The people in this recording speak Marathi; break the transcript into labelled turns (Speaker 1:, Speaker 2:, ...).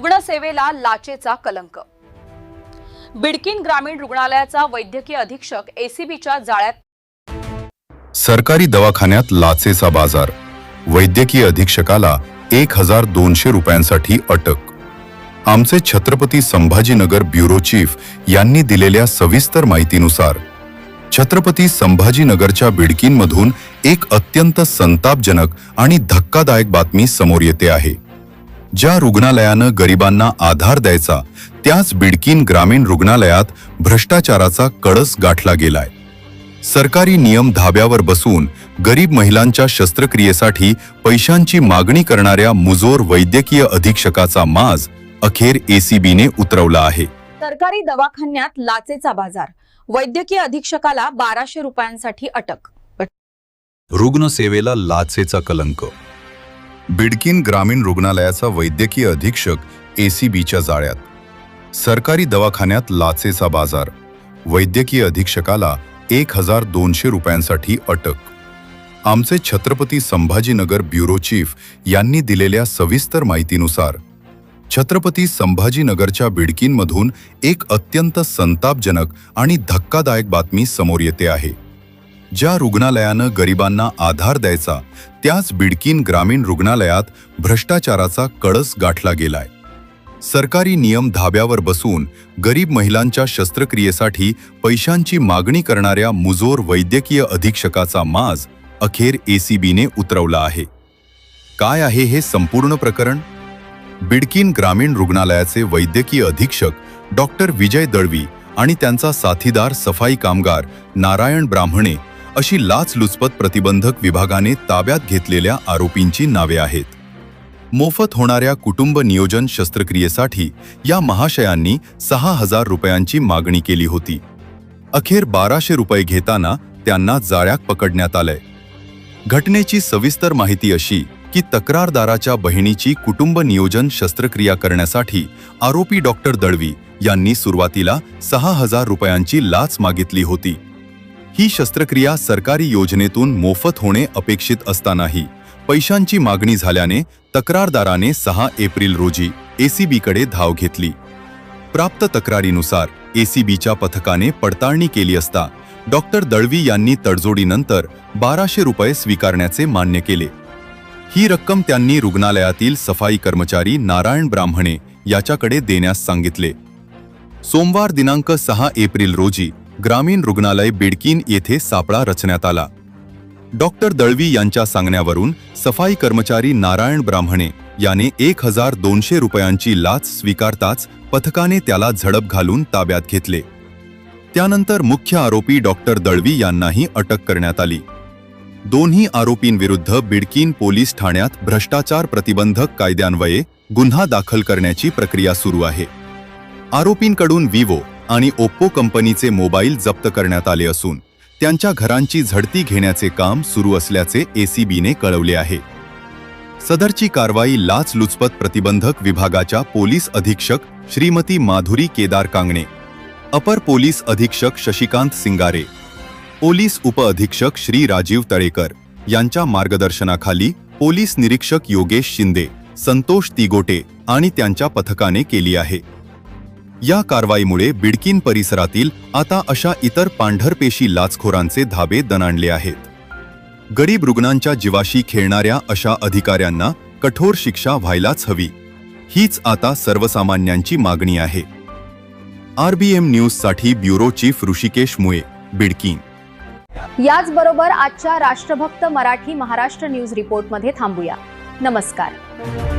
Speaker 1: रुग्णसेवेला लाचेचा कलंक। बिडकीन ग्रामीण रुग्णालयाचा वैद्यकीय अधीक्षक एसीबीच्या जाळ्यात।
Speaker 2: सरकारी दवाखान्यात लाचेचा बाजार, वैद्यकीय अधीक्षकाला 1200 रुपयांसाठी अटक। आमचे छत्रपती संभाजीनगर ब्युरो चीफ यांनी दिलेल्या सविस्तर माहितीनुसार छत्रपती संभाजीनगरच्या बिडकीनमधून एक अत्यंत संतापजनक आणि धक्कादायक बातमी समोर येते आहे। ज्या रुग्णालयानं गरिबांना आधार द्यायचा त्याच बिडकीन ग्रामीण रुग्णालयात भ्रष्टाचाराचा कळस गाठला गेलाय। सरकारी नियम धाब्यावर बसून गरीब महिलांच्या शस्त्रक्रियेसाठी पैशांची मागणी करणाऱ्या मुजोर वैद्यकीय अधीक्षकाचा माज अखेर एसीबीने उतरवला आहे।
Speaker 1: सरकारी दवाखान्यात लाचेचा बाजार, वैद्यकीय अधीक्षकाला 1200 रुपयांसाठी अटक।
Speaker 2: रुग्णसेवेला लाचेचा कलंक। बिडकीन ग्रामीण रुग्णालयाचा वैद्यकीय अधीक्षक एसीबीच्या जाळ्यात। सरकारी दवाखान्यात लाचेचा बाजार, वैद्यकीय अधीक्षकाला 1200 रुपयांसाठी अटक। आमचे छत्रपती संभाजीनगर ब्युरो चीफ यांनी दिलेल्या सविस्तर माहितीनुसार छत्रपती संभाजीनगरच्या बिडकीनमधून एक अत्यंत संतापजनक आणि धक्कादायक बातमी समोर येते आहे। ज्या रुग्णालयानं गरिबांना आधार द्यायचा त्याच बिडकीन ग्रामीण रुग्णालयात भ्रष्टाचाराचा कळस गाठला गेलाय। सरकारी नियम धाब्यावर बसून गरीब महिलांच्या शस्त्रक्रियेसाठी पैशांची मागणी करणाऱ्या मुजोर वैद्यकीय अधीक्षकाचा माज अखेर एसीबीने उतरवला आहे। काय आहे हे संपूर्ण प्रकरण? बिडकीन ग्रामीण रुग्णालयाचे वैद्यकीय अधीक्षक डॉक्टर विजय दळवी आणि त्यांचा साथीदार सफाई कामगार नारायण ब्राह्मणे अशी लाचलुचपत प्रतिबंधक विभागाने ताब्यात घेतलेल्या आरोपींची नावे आहेत। मोफत होणाऱ्या कुटुंब नियोजन शस्त्रक्रियेसाठी या महाशयांनी 6000 रुपयांची मागणी केली होती। अखेर 1200 रुपये घेताना त्यांना जाळ्यात पकडण्यात आलंय। घटनेची सविस्तर माहिती अशी की तक्रारदाराच्या बहिणीची कुटुंब नियोजन शस्त्रक्रिया करण्यासाठी आरोपी डॉक्टर दळवी यांनी सुरुवातीला 6000 रुपयांची लाच मागितली होती। ही शस्त्रक्रिया सरकारी योजनेतून मोफत होणे अपेक्षित असतानाही पैशांची मागणी झाल्याने तक्रारदाराने 6 एप्रिल रोजी एसीबीकडे धाव घेतली। प्राप्त तक्रारीनुसार एसीबीच्या पथकाने पडताळणी केली असता डॉक्टर दळवी यांनी तडजोडीनंतर 1200 रुपये स्वीकारण्याचे मान्य केले। ही रक्कम त्यांनी रुग्णालयातील सफाई कर्मचारी नारायण ब्राह्मणे याच्याकडे देण्यास सांगितले। सोमवार दिनांक 6 एप्रिल रोजी ग्रामीण रुग्णालय बिडकीन येथे सापळा रचण्यात आला। डॉक्टर दळवी यांच्या सांगण्यावरून सफाई कर्मचारी नारायण ब्राह्मणे याने 1200 रुपयांची लाच स्वीकारताच पथकाने त्याला झडप घालून ताब्यात घेतले। त्यानंतर मुख्य आरोपी डॉक्टर दळवी यांनाही अटक करण्यात आली। दोन्ही आरोपींविरुद्ध बिडकीन पोलीस ठाण्यात भ्रष्टाचार प्रतिबंधक कायद्यान्वये गुन्हा दाखल करण्याची प्रक्रिया सुरू आहे। आरोपींकडून विवो आणि ओप्पो कंपनीचे मोबाईल जप्त करण्यात आले असून त्यांच्या घरांची झडती घेण्याचे काम सुरू असल्याचे एसीबीने कळवले आहे। सदरची कारवाई लाचलुचपत प्रतिबंधक विभागाच्या पोलीस अधीक्षक श्रीमती माधुरी केदार कांगणे, अपर पोलीस अधीक्षक शशिकांत सिंगारे, पोलीस उपअधीक्षक श्री राजीव तळेकर यांच्या मार्गदर्शनाखाली पोलीस निरीक्षक योगेश शिंदे, संतोष तिगोटे आणि त्यांच्या पथकाने केली आहे। या कारवाईमुळे बिडकीन परिसरातील आता अशा इतर पांढरपेशी लाचखोरांचे धाबे दणाणले आहेत। गरीब रुग्णांच्या जीवाशी खेळणाऱ्या अशा अधिकाऱ्यांना कठोर शिक्षा व्हायलाच हवी, हीच आता सर्वसामान्यांची मागणी आहे। आरबीएम न्यूजसाठी ब्युरो चीफ ऋषिकेश मुळे, बिडकीन।
Speaker 3: याचबरोबर आजच्या राष्ट्रभक्त मराठी महाराष्ट्र न्यूज रिपोर्टमध्ये थांबूया। नमस्कार।